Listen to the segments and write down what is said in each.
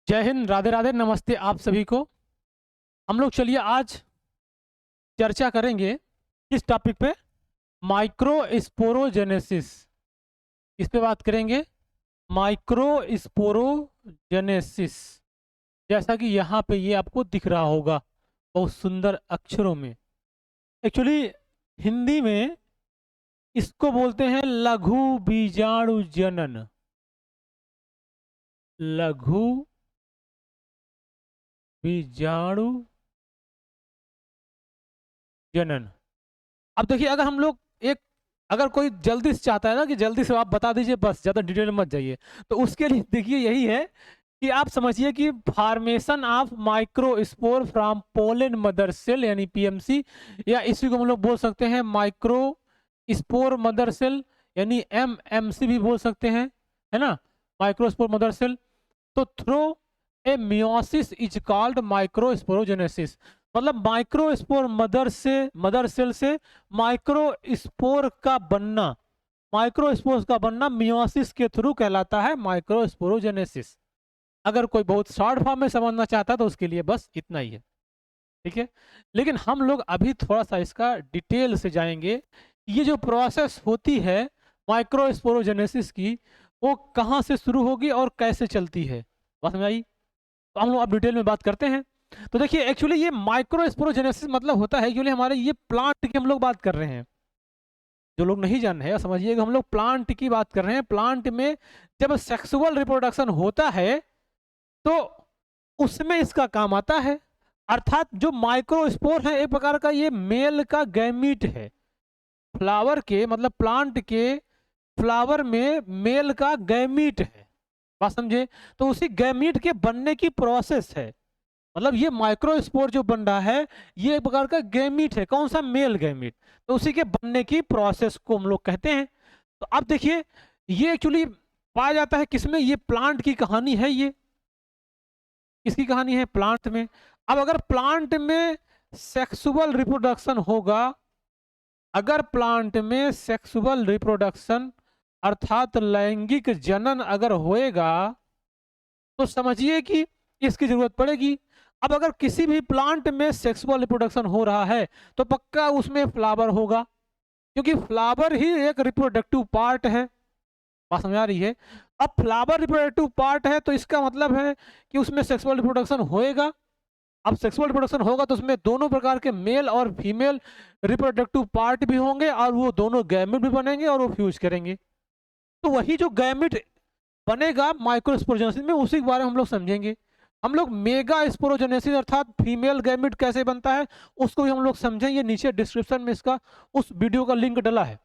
जय हिंद, राधे राधे, नमस्ते आप सभी को। हम लोग चलिए आज चर्चा करेंगे किस टॉपिक पे। माइक्रोस्पोरोजेनेसिस, इस पे बात करेंगे। माइक्रोस्पोरोजेनेसिस, जैसा कि यहाँ पे ये आपको दिख रहा होगा बहुत सुंदर अक्षरों में। एक्चुअली हिंदी में इसको बोलते हैं लघु बीजाणु जनन। लघु बीजाणु जनन। अब देखिए, अगर हम लोग एक अगर कोई जल्दी से चाहता है ना कि जल्दी से आप बता दीजिए, बस ज़्यादा डिटेल में मत जाइए, तो उसके लिए देखिए यही है कि आप समझिए कि formation of microspore from pollen mother cell यानी पीएमसी, या इसी को हम लोग बोल सकते हैं माइक्रो स्पोर मदर सेल यानी एमएमसी भी बोल सकते हैं, है ना, माइक्रोस्पोर मदर सेल। तो through a meiosis is called microsporogenesis, मतलब माइक्रोस्पोर मदर सेल से माइक्रोस्पोर का बनना, माइक्रोस्पोर का बनना मियोसिस के थ्रू कहलाता है माइक्रोस्पोरोजेनेसिस। अगर कोई बहुत शॉर्ट फॉर्म में समझना चाहता है तो उसके लिए बस इतना ही है, ठीक है। लेकिन हम लोग अभी थोड़ा सा इसका डिटेल से जाएंगे। ये जो प्रोसेस होती है माइक्रोस्पोरोजेनेसिस की, वो कहाँ से शुरू होगी और कैसे चलती है, बात समझ आई। तो हम लोग अब डिटेल में बात करते हैं। तो देखिए, एक्चुअली ये माइक्रोस्पोरोजेनेसिस मतलब होता है, एक्चुअली हमारे ये प्लांट की हम लोग बात कर रहे हैं। जो लोग नहीं जान रहे हैं समझिएगा, हम लोग प्लांट की बात कर रहे हैं। प्लांट में जब सेक्सुअल रिप्रोडक्शन होता है तो उसमें इसका काम आता है। अर्थात जो माइक्रोस्पोर है एक प्रकार का ये मेल का गैमीट है। फ्लावर के मतलब प्लांट के फ्लावर में मेल का गैमीट है, बात समझे। तो उसी गैमीट के बनने की प्रोसेस है, मतलब ये माइक्रोस्पोर जो बन रहा है ये एक प्रकार का गैमीट है। कौन सा? Male gamete. तो उसी के बनने की प्रोसेस को हम लोग कहते हैं। तो अब देखिए, ये एक्चुअली पाया जाता है किसमें? ये प्लांट की कहानी है। ये किसकी कहानी है? प्लांट में। अब अगर प्लांट में सेक्सुअल रिप्रोडक्शन होगा, अगर प्लांट में सेक्सुअल रिप्रोडक्शन अर्थात लैंगिक जनन अगर होएगा, तो समझिए कि इसकी जरूरत पड़ेगी। अब अगर किसी भी प्लांट में सेक्सुअल रिप्रोडक्शन हो रहा है तो पक्का उसमें फ्लावर होगा, क्योंकि फ्लावर ही एक रिप्रोडक्टिव पार्ट है, बात समझ आ रही है। अब फ्लावर रिप्रोडक्टिव पार्ट है तो इसका मतलब है कि उसमें सेक्सुअल रिप्रोडक्शन होएगा। अब सेक्सुअल रिप्रोडक्शन होगा तो उसमें दोनों प्रकार के मेल और फीमेल रिप्रोडक्टिव पार्ट भी होंगे और वो दोनों गैमेट भी बनेंगे और वो फ्यूज करेंगे। तो वही जो गैमेट बनेगा माइक्रोस्पोरोजेनेसिस में, उसी के बारे में हम लोग समझेंगे। हम लोग मेगा स्पोरोजेनेसिस अर्थात फीमेल गैमेट कैसे बनता है उसको भी हम लोग समझेंगे। नीचे डिस्क्रिप्शन में इसका उस वीडियो का लिंक डला है,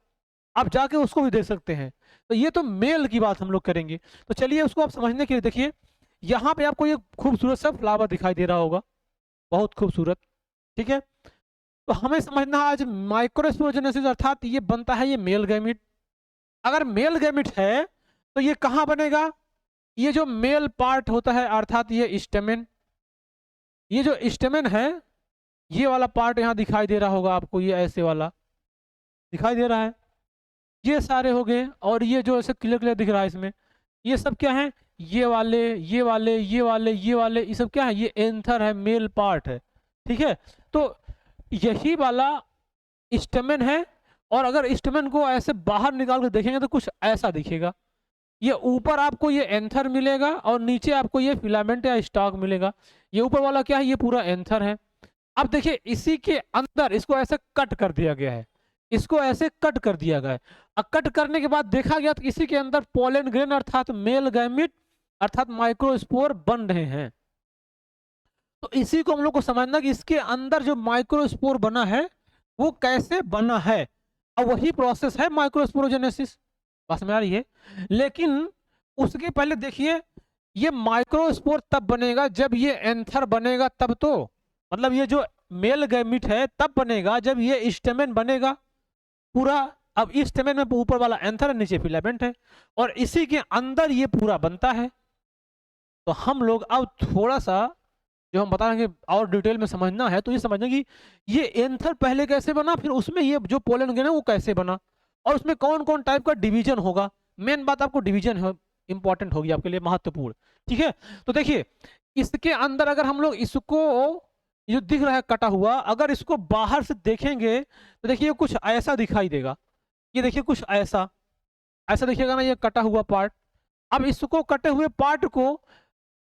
आप जाके उसको भी देख सकते हैं। तो ये तो मेल की बात हम लोग करेंगे। तो चलिए उसको आप समझने के लिए देखिए, यहाँ पे आपको ये खूबसूरत सा फ्लावर दिखाई दे रहा होगा, बहुत खूबसूरत, ठीक है। तो हमें समझना है आज माइक्रोस्पोरोजेनेसिस अर्थात ये बनता है ये मेल गैमेट। अगर मेल गैमेट है तो ये कहाँ बनेगा? ये जो मेल पार्ट होता है अर्थात ये स्टेमेन, ये जो स्टेमेन है ये वाला पार्ट यहाँ दिखाई दे रहा होगा आपको, ये ऐसे वाला दिखाई दे रहा है। ये सारे हो गए, और ये जो ऐसे क्लियर क्लियर दिख रहा है इसमें, ये सब क्या है? ये वाले ये वाले ये वाले ये वाले, ये सब क्या है? ये एंथर है, मेल पार्ट है, ठीक है। तो यही वाला स्टेमेन है। और अगर स्टेमेन को ऐसे बाहर निकाल कर देखेंगे तो कुछ ऐसा दिखेगा। ये ऊपर आपको ये एंथर मिलेगा और नीचे आपको ये फिलामेंट या स्टॉक मिलेगा। ये ऊपर वाला क्या है? ये पूरा एंथर है। अब देखिए, इसी के अंदर इसको ऐसे कट कर दिया गया है, इसको ऐसे कट कर दिया गया है। अब कट करने के बाद देखा गया तो इसी के अंदर पोलन ग्रेन अर्थात मेल गैमेट अर्थात माइक्रोस्पोर बन रहे हैं। तो इसी को हम लोग को समझना कि इसके अंदर जो माइक्रोस्पोर बना है वो कैसे बना है। अब वही प्रोसेस है माइक्रोस्पोरोजेनेसिस, बात में आ रही है। लेकिन उसके पहले देखिए, ये माइक्रोस्पोर तब बनेगा जब ये एंथर बनेगा, तब तो मतलब ये जो मेल गैमेट है तब बनेगा जब ये स्टेमेन बनेगा पूरा। अब इस स्टेमेन में ऊपर वाला एंथर है, नीचे फिलामेंट है, और इसी के अंदर ये पूरा बनता है। तो हम लोग अब थोड़ा सा जो हम बता रहे हैं और डिटेल में समझना है, तो ये समझना कि ये एंथर पहले कैसे बना, फिर उसमें ये जो पोलन ग्रेन है वो कैसे बना, और उसमें कौन कौन टाइप का डिवीजन होगा। मेन बात आपको डिवीजन है इंपॉर्टेंट होगी आपके लिए, महत्वपूर्ण। ठीक है, तो देखिए इसके अंदर अगर हम लोग इसको, ये जो दिख रहा है कटा हुआ, अगर इसको बाहर से देखेंगे तो देखिए कुछ ऐसा दिखाई देगा। ये देखिए कुछ ऐसा ऐसा दिखेगा ना, ये कटा हुआ पार्ट। अब इसको कटे हुए पार्ट को,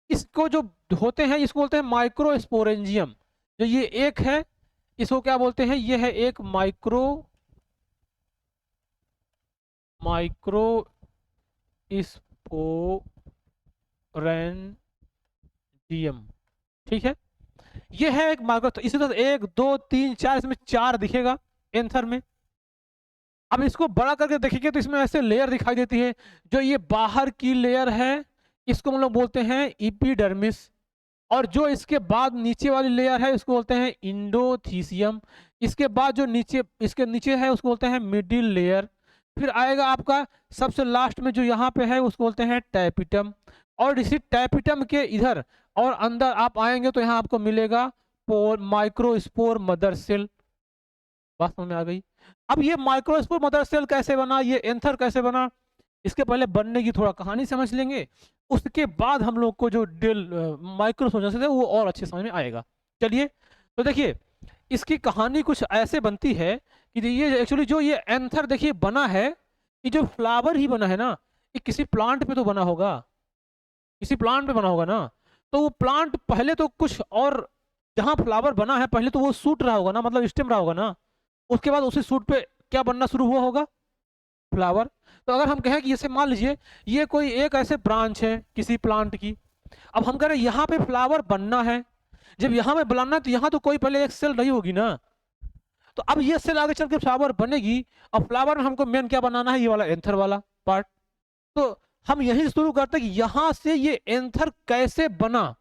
इसको जो होते हैं इसको बोलते हैं माइक्रोस्पोरेंजियम। जो ये एक है इसको क्या बोलते हैं, ये है एक माइक्रोस्पोरेंजियम। ठीक है, ये है एक माइक्रो, तो इसी तरह 1 2 3 4, इसमें 4 दिखेगा एंथर में। अब इसको बड़ा करके देखेंगे तो इसमें ऐसे लेयर दिखाई देती है। जो ये बाहर की लेयर है इसको हम लोग बोलते हैं इपिडर्मिस, और जो इसके बाद नीचे वाली लेयर है इसको बोलते हैं इंडोथीसियम। इसके बाद जो नीचे, इसके नीचे है उसको बोलते हैं मिडिल लेयर। फिर आएगा आपका सबसे लास्ट में जो यहाँ पे है उसको बोलते हैं टैपिटम। और इसी टैपिटम के इधर और अंदर आप आएंगे तो यहाँ आपको मिलेगा माइक्रोस्पोर मदर सेल। बात समझ में आ गई? अब ये माइक्रोस्पोर मदर सेल कैसे बना, ये एंथर कैसे बना, इसके पहले बनने की थोड़ा कहानी समझ लेंगे, उसके बाद हम लोग को जो माइक्रोस्पोर है वो और अच्छे समझ में आएगा। चलिए, तो देखिए इसकी कहानी कुछ ऐसे बनती है कि ये एक्चुअली जो ये एंथर देखिए बना है, ये जो फ्लावर ही बना है ना, ये किसी प्लांट पे तो बना होगा, किसी प्लांट पे बना होगा ना। तो वो प्लांट पहले तो कुछ और, जहाँ फ्लावर बना है पहले तो वो सूट रहा होगा ना, मतलब स्टेम रहा होगा ना। उसके बाद उसी सूट पे क्या बनना शुरू हुआ होगा, फ्लावर। तो अगर हम कहें कि जैसे मान लीजिए ये कोई एक ऐसे ब्रांच है किसी प्लांट की, अब हम कह रहे हैं यहाँ पे फ्लावर बनना है। जब यहाँ पे बनाना है तो यहाँ तो कोई पहले एक सेल रही होगी ना, तो अब ये सेल आगे चल के फ्लावर बनेगी। अब फ्लावर में हमको मेन क्या बनाना है, ये वाला एंथर वाला पार्ट। तो हम यही शुरू करते हैं कि यहाँ से ये एंथर कैसे बना।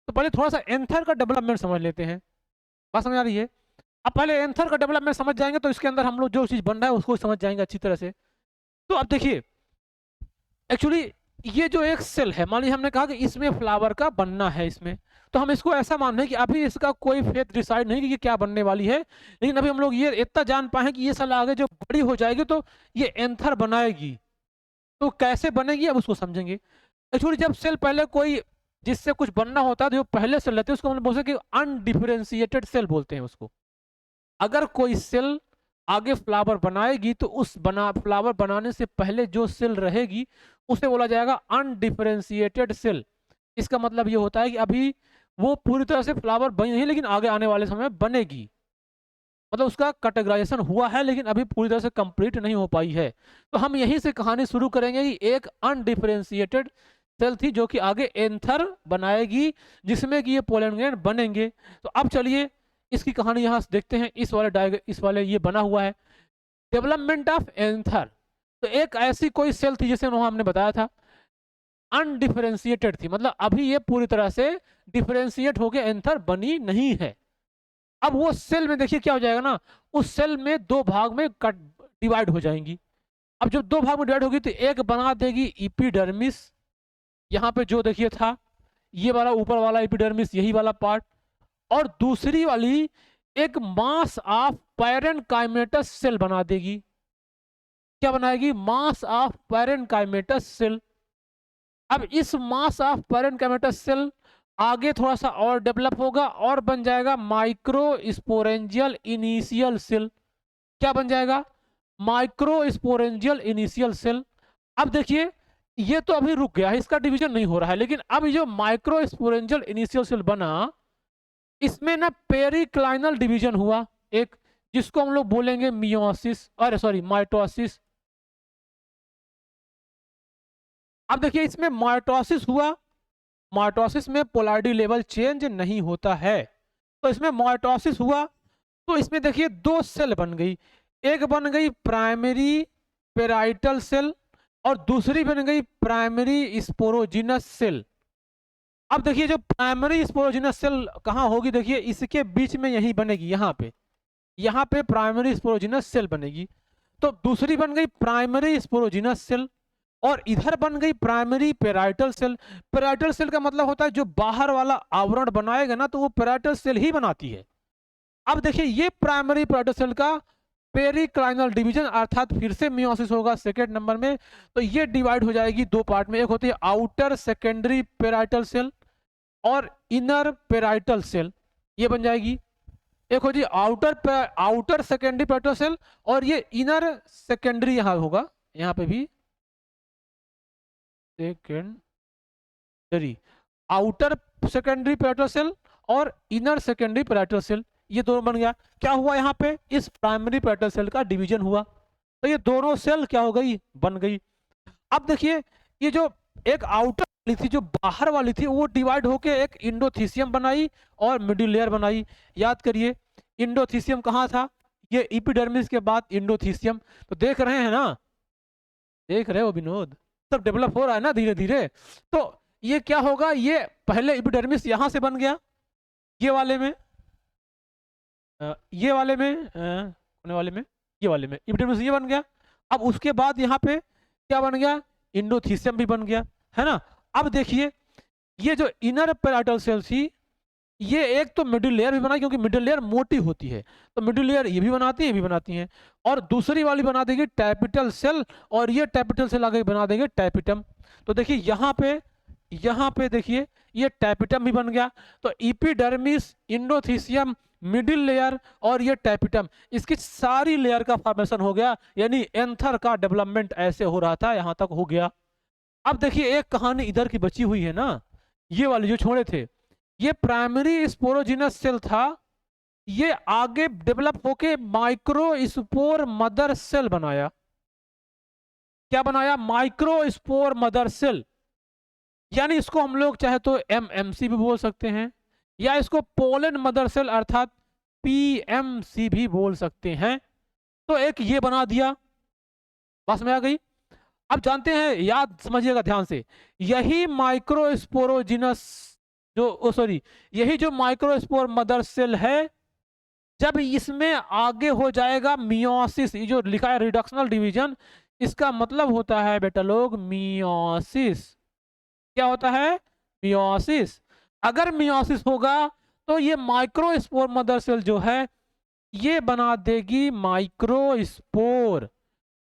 तो पहले थोड़ा सा एंथर का डेवलपमेंट समझ लेते हैं। बात समझ आ रही है? अब पहले एंथर का डेवलपमेंट समझ जाएंगे तो इसके अंदर हम लोग जो चीज बन रहा है उसको समझ जाएंगे अच्छी तरह से। तो अब देखिए एक्चुअली ये जो एक सेल है, मान लीजिए हमने कहा कि इसमें फ्लावर का बनना है इसमें, तो हम इसको ऐसा मान रहे हैं कि अभी इसका कोई फेथ डिसाइड नहीं कि ये क्या बनने वाली है, लेकिन अभी हम लोग ये इतना जान पाए कि ये सेल आगे जो बड़ी हो जाएगी तो ये एंथर बनाएगी। तो कैसे बनेगी अब उसको समझेंगे। एक्चुअली जब सेल पहले कोई जिससे कुछ बनना होता है तो जो पहले सेल रहते हैं उसको हम बोलते हैं कि अनडिफरेंशिएटेड सेल बोलते हैं उसको। अगर कोई सेल आगे फ्लावर बनाएगी तो उस फ्लावर बनाने से पहले जो सेल रहेगी उसे बोला जाएगा अनडिफरेंशिएटेड सेल। इसका मतलब ये होता है कि अभी वो पूरी तरह से फ्लावर बनी नहीं, लेकिन आगे आने वाले समय में बनेगी। मतलब उसका कैटेगराइजेशन हुआ है लेकिन अभी पूरी तरह से कंप्लीट नहीं हो पाई है। तो हम यहीं से कहानी शुरू करेंगे कि एक अनडिफरेंशिएटेड सेल थी जो कि आगे एंथर बनाएगी जिसमें कि ये पोलन ग्रैंड बनेंगे। तो अब चलिए इसकी कहानी यहाँ से देखते हैं। इस वाले ये बना हुआ है डेवलपमेंट ऑफ एंथर। तो एक ऐसी कोई सेल थी जैसे हमने बताया था अनडिफरेंशिएटेड थी, मतलब अभी ये पूरी तरह से डिफरेंशिएट होकर एंथर बनी नहीं है। अब वो सेल में देखिए क्या हो जाएगा ना, उस सेल में दो भाग में डिवाइड हो जाएंगी। अब जब दो भाग में डिवाइड होगी तो एक बना देगी इपिडर्मिस, यहाँ पे जो देखिए था ये वाला ऊपर वाला एपिडर्मिस यही वाला पार्ट, और दूसरी वाली एक मास ऑफ पैरेनकाइमेटस सेल बना देगी। क्या बनाएगी? Mass of parenchymatous cell. अब इस मास ऑफ पैरेनकाइमेटस सेल आगे थोड़ा सा और डेवलप होगा और बन जाएगा माइक्रोस्पोरेंजियल इनिशियल सेल। क्या बन जाएगा? माइक्रोस्पोरेंजियल इनिशियल सेल। अब देखिए ये तो अभी रुक गया है, इसका डिवीजन नहीं हो रहा है, लेकिन अब ये जो माइक्रोस्पोरेंजियल इनिशियल सेल बना इसमें ना पेरिक्लाइनल डिवीजन हुआ एक, जिसको हम लोग बोलेंगे मियोसिस, अरे सॉरी माइटोसिस। अब देखिए इसमें माइटोसिस हुआ, माइटोसिस में पोलैरिटी लेवल चेंज नहीं होता है। तो इसमें माइटोसिस हुआ तो इसमें देखिए दो सेल बन गई, एक बन गई प्राइमरी पेराइटल सेल और दूसरी बन गई प्राइमरी स्पोरोजिनस सेल। अब देखिए जो प्राइमरी स्पोरोजिनस सेल कहाँ होगी, देखिए इसके बीच में यही बनेगी, यहाँ पे प्राइमरी स्पोरोजिनस सेल बनेगी। तो दूसरी बन गई प्राइमरी स्पोरोजिनस सेल और इधर बन गई primary parietal cell. Parietal cell का मतलब होता है जो बाहर वाला आवरण बनाएगा ना, तो वो पेराइटल सेल ही बनाती है। अब देखिए ये प्राइमरी पेराइटल सेल का पेरिक्लाइनल डिवीजन, अर्थात फिर से मियोसिस होगा सेकेंड नंबर में। तो ये डिवाइड हो जाएगी दो पार्ट में, एक होती है आउटर सेकेंडरी पेराइटल सेल और इनर पेराइटल सेल, ये बन जाएगी। एक होती है आउटर सेकेंडरी पेराइटल सेल और ये इनर सेकेंडरी यहाँ होगा, यहाँ पे भी secondary, outer secondary parietal cell और इनर सेकेंडरी पेराइटल सेल, ये दोनों बन गया। क्या हुआ यहाँ पे, इस प्राइमरी पेराइटल सेल का डिवीजन हुआ, तो ये दोनों सेल क्या हो गई, बन गई। अब देखिए ये जो एक आउटर वाली थी, जो बाहर वाली थी, वो डिवाइड होके एक इंडोथीसियम बनाई और मिडिल लेयर बनाई। याद करिए इंडोथीसियम कहाँ था, ये एपिडर्मिस के बाद इंडोथीसियम। तो देख रहे हैं ना, देख रहे हो विनोद, सब डेवलप हो रहा है ना धीरे धीरे। तो ये क्या होगा, ये पहले एपिडर्मिस यहां से बन गया, ये वाले में, ये वाले में, कोने वाले में, ये वाले में एपिडर्मिस ये बन गया। अब उसके बाद यहाँ पे क्या बन गया, इंडोथीसियम भी बन गया, है ना। अब देखिए ये जो इनर पेराइटल सेल थी, ये एक तो मिडिल लेयर भी बनाई, क्योंकि मिडिल लेयर मोटी होती है, तो मिडिल लेयर ये भी बनाती है, ये भी बनाती है। और दूसरी वाली बना देगी टैपिटल सेल, और ये टैपिटल सेल आगे बना देंगे टैपिटम। तो देखिए यहाँ पे देखिए ये टैपिटम भी बन गया। तो एपिडर्मिस, इंडोथीसियम, मिडिल लेयर और ये टैपिटम, इसकी सारी लेयर का फॉर्मेशन हो गया, यानी एंथर का डेवलपमेंट ऐसे हो रहा था, यहाँ तक हो गया। अब देखिए एक कहानी इधर की बची हुई है ना, ये वाली जो छोड़े थे, ये प्राइमरी स्पोरोजिनस सेल था, ये आगे डेवलप होके माइक्रोस्पोर मदर सेल बनाया। क्या बनाया, माइक्रोस्पोर मदर सेल, यानी इसको हम लोग चाहे तो एमएमसी भी बोल सकते हैं, या इसको पोलन मदर सेल अर्थात पीएमसी भी बोल सकते हैं। तो एक ये बना दिया, बस में आ गई। अब जानते हैं, याद समझिएगा ध्यान से, यही माइक्रोस्पोरोजिनस यही जो माइक्रोस्पोर मदर सेल है, जब इसमें आगे हो जाएगा मियोसिस, ये जो लिखा है रिडक्शनल डिवीजन, इसका मतलब होता है बेटा लोग मियोसिस। क्या होता है, मियोसिस। अगर मियोसिस होगा तो ये माइक्रोस्पोर मदर सेल जो है ये बना देगी माइक्रोस्पोर,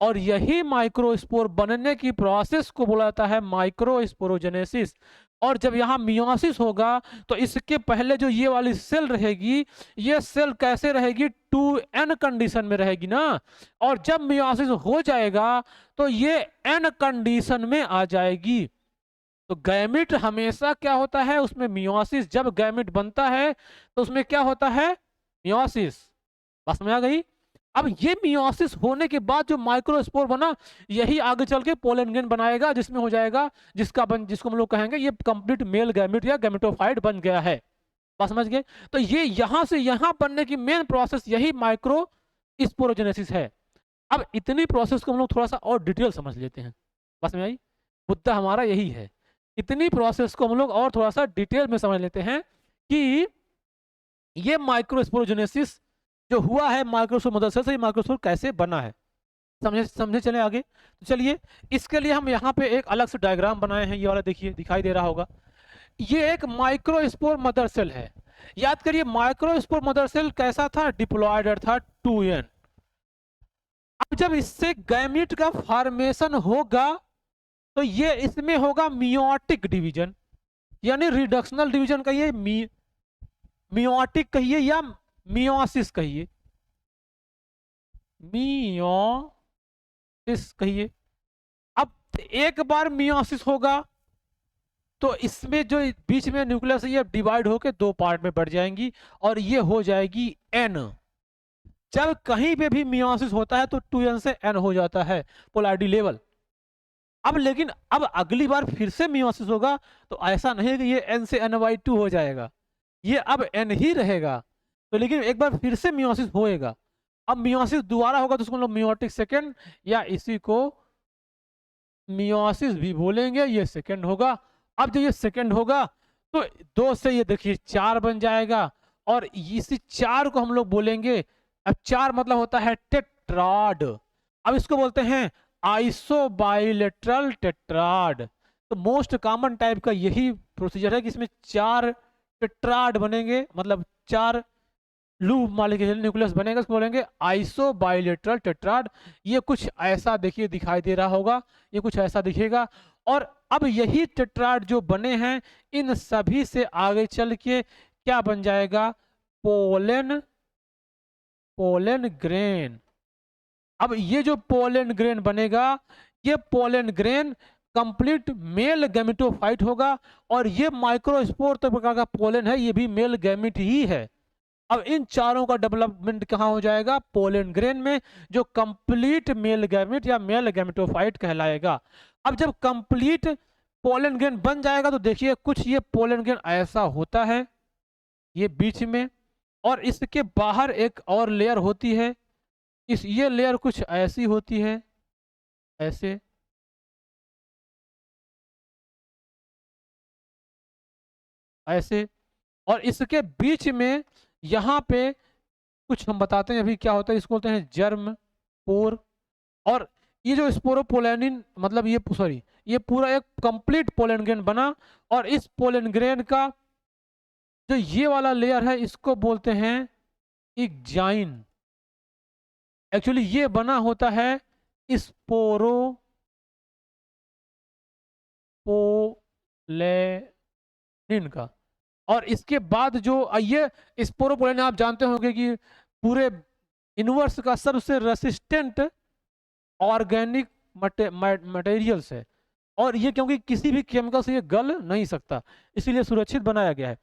और यही माइक्रोस्पोर बनने की प्रोसेस को बोला जाता है माइक्रोस्पोरोजेनेसिस। और जब यहाँ मियोसिस होगा तो इसके पहले जो ये वाली सेल रहेगी, ये सेल कैसे रहेगी, 2n कंडीशन में रहेगी ना। और जब मियोसिस हो जाएगा तो ये n कंडीशन में आ जाएगी। तो गैमिट हमेशा क्या होता है, उसमें मियोसिस, जब गैमिट बनता है तो उसमें क्या होता है, मियोसिस। बस में आ गई। अब ये मियोसिस होने के बाद जो माइक्रोस्पोर बना, यही आगे चल के पोलन ग्रेन बनाएगा, जिसमें हो जाएगा जिसको हम लोग कहेंगे ये कंप्लीट मेल गैमिट या गैमेटोफाइट बन गया है। बात समझ गए। तो ये यहां से यहां बनने की मेन प्रोसेस यही माइक्रोस्पोरोजेनेसिस है। अब इतनी प्रोसेस को हम लोग थोड़ा सा और डिटेल समझ लेते हैं। बस में आई, मुद्दा हमारा यही है, इतनी प्रोसेस को हम लोग और थोड़ा सा डिटेल में समझ लेते हैं कि ये माइक्रोस्पोरोजेनेसिस जो हुआ है माइक्रोस्पोर मदर सेल से, माइक्रोस्पोर कैसे बना है, समझे चले आगे। तो चलिए इसके लिए हम यहाँ पे एक अलग से डायग्राम बनाए हैं, ये वाला देखिए दिखाई दे रहा होगा। ये एक माइक्रोस्पोर मदर सेल है। याद करिए माइक्रोस्पोर मदर सेल कैसा था, डिप्लॉयड अर्थात 2n। अब जब इससे गैमीट का फॉर्मेशन होगा तो ये इसमें होगा मियोटिक डिवीजन, यानी रिडक्शनल डिवीजन कहिए, मियोटिक कहिए या मियोसिस कहिए, मियोसिस कहिए। अब एक बार मियोसिस होगा तो इसमें जो बीच में न्यूक्लियस है ये डिवाइड होकर दो पार्ट में बढ़ जाएंगी और ये हो जाएगी n। जब कहीं पे भी मियोसिस होता है तो 2n से n हो जाता है पोलैरिटी लेवल। अब लेकिन अब अगली बार फिर से मियोसिस होगा तो ऐसा नहीं कि ये n से n/2 हो जाएगा, ये अब n ही रहेगा। तो लेकिन एक बार फिर से मियोसिस होएगा, अब मियोसिस दोबारा होगा तो उसको हम लोग मियोटिक सेकेंड या इसी को मियोसिस भी बोलेंगे, ये सेकेंड होगा। अब जब ये सेकेंड होगा तो 2 से ये देखिए 4 बन जाएगा और इसी 4 को हम लोग बोलेंगे, अब 4 मतलब होता है टेट्राड। अब इसको बोलते हैं आइसोबाइलेटरल टेट्राड। तो मोस्ट कॉमन टाइप का यही प्रोसीजर है कि इसमें 4 टेट्राड बनेंगे, मतलब 4 लूप मॉलिक्यूलर न्यूक्लियस बनेगा, इसको बोलेंगे आइसो बाइलेटरल टेट्राड। ये कुछ ऐसा देखिए दिखाई दे रहा होगा, ये कुछ ऐसा दिखेगा। और अब यही टेट्राड जो बने हैं, इन सभी से आगे चल के क्या बन जाएगा? Pollen pollen grain. अब ये जो पोलन ग्रेन बनेगा, ये pollen grain complete male gametophyte होगा, और ये माइक्रोस्पोर तो प्रकार का पोलन है, ये भी मेल गैमेट ही है। अब इन चारों का डेवलपमेंट कहाँ हो जाएगा? पोलन ग्रेन में, जो कंप्लीट मेल गैमेट या मेल गैमेटोफाइट कहलाएगा। अब जब कंप्लीट पोलन ग्रेन बन जाएगा तो देखिए कुछ ये पोलन ग्रेन ऐसा होता है, ये बीच में, और इसके बाहर एक और लेयर होती है, ये लेयर कुछ ऐसी होती है, ऐसे, ऐसे, और इसके बीच में यहाँ पे कुछ हम बताते हैं अभी क्या होता है, इसको बोलते हैं जर्म पोर। और ये जो स्पोरोपोलेनिन मतलब ये सॉरी, ये पूरा एक कंप्लीट पोलन ग्रेन बना, और इस पोलन ग्रेन का जो ये वाला लेयर है इसको बोलते हैं इग्जाइन। एक्चुअली ये बना होता है स्पोरोपोलेनिन का। और इसके बाद जो ये स्पोरोपोलेनिन आप जानते होंगे कि पूरे यूनिवर्स का सबसे रेसिस्टेंट ऑर्गेनिक मटेरियल्स है, और ये क्योंकि किसी भी केमिकल से ये गल नहीं सकता, इसीलिए सुरक्षित बनाया गया है।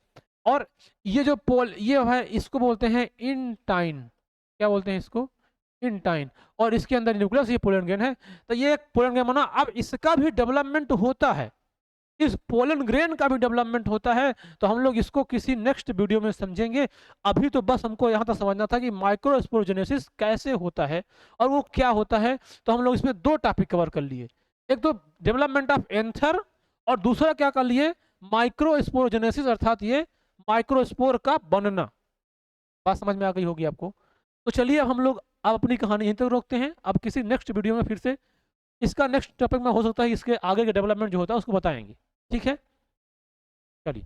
और ये जो ये है इसको बोलते हैं इंटाइन। क्या बोलते हैं इसको? इंटाइन। और इसके अंदर न्यूक्लियस, ये पोलन ग्रेन है। तो ये एक पोलन ग्रेन बना। अब इसका भी डेवलपमेंट होता है, इस पोलन ग्रेन का भी डेवलपमेंट होता है, तो हम लोग इसको किसी नेक्स्ट वीडियो में समझेंगे। अभी तो बस हमको यहाँ तक समझना था कि माइक्रोस्पोरोजेनेसिस कैसे होता है और वो क्या होता है। तो हम लोग इसमें दो टॉपिक कवर कर लिए, एक तो डेवलपमेंट ऑफ एंथर, और दूसरा क्या कर लिए? माइक्रोस्पोरोजेनेसिस, अर्थात ये माइक्रोस्पोर का बनना। बात समझ में आ गई होगी आपको। तो चलिए अब हम लोग अब अपनी कहानी यहीं तक रोकते हैं। अब किसी नेक्स्ट वीडियो में फिर से इसका नेक्स्ट टॉपिक में हो सकता है इसके आगे के डेवलपमेंट जो होता है उसको बताएंगे। ठीक है, चलिए।